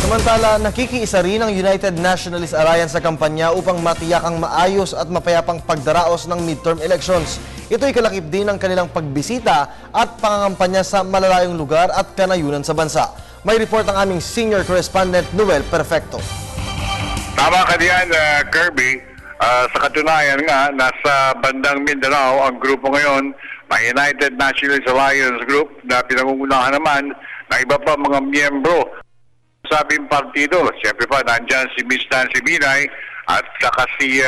Samantala, nakikiisa rin ang United Nationalist Alliance sa kampanya upang matiyak ang maayos at mapayapang pagdaraos ng midterm elections. Ito'y kalakip din ng kanilang pagbisita at pangangampanya sa malalayong lugar at kanayunan sa bansa. May report ang aming senior correspondent Noel Perfecto. Tama ka diyan, Kirby. Sa katunayan nga, nasa bandang Mindanao ang grupo ngayon, ng United Nationalist Alliance Group na pinangungunahan naman ng iba pa mga miyembro sabing partido. Siyempre pa, nandyan si Miss Nancy Binay at saka si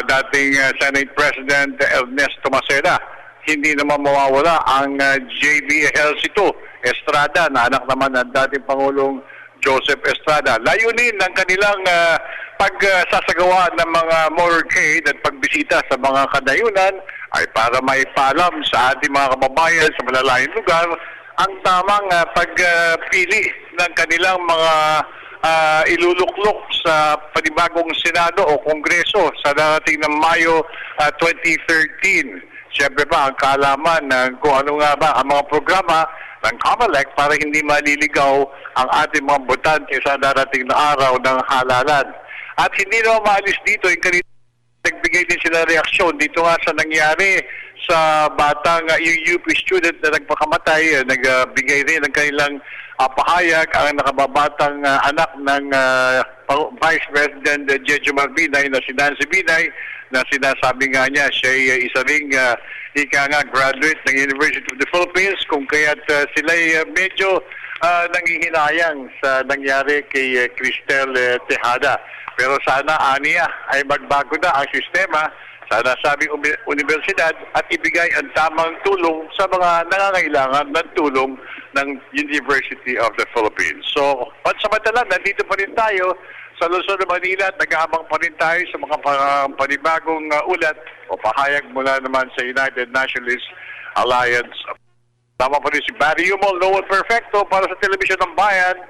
dating Senate President Ernesto Maceda. Hindi naman mawawala ang JB Ejercito Estrada na anak naman ng dating Pangulong Joseph Estrada. Layunin ng kanilang pagsasagawa ng mga motorcade at pagbisita sa mga kadayunan ay para maipalam sa ating mga kababayan sa malalayong lugar ang tamang pagpili ng kanilang mga iluluklok sa panibagong Senado o Kongreso sa darating ng Mayo 2013. Siyempre pa ang kaalaman ng kung ano nga ba ang mga programa ng COMELEC para hindi maliligaw ang ating mga botante sa darating na araw ng halalan. At hindi naman maalis dito yung kanina nagbigay din sila reaksyon dito nga sa nangyari sa batang yung UP student na nagpakamatay. Nagbigay rin ng kanilang pahayag ang nakababatang anak ng Vice President Jejo Binay na si Nancy Binay na sinasabi nga niya siya ay isa ring ika nga graduate ng University of the Philippines kung kaya't sila'y medyo nangihinayang sa nangyari kay Cristel Tejada. Pero sana aniya ay magbago na ang sistema sa nasabing universidad at ibigay ang tamang tulong sa mga nangangailangan ng tulong ng University of the Philippines. So, pansamantala, nandito pa rin tayo sa Luzon, Manila at nag-aabang pa rin tayo sa mga panibagong ulat o pahayag mula naman sa United Nationalist Alliance. Tama pa rin si Barry Yumol, Noel Perfecto para sa Telebisyon ng Bayan.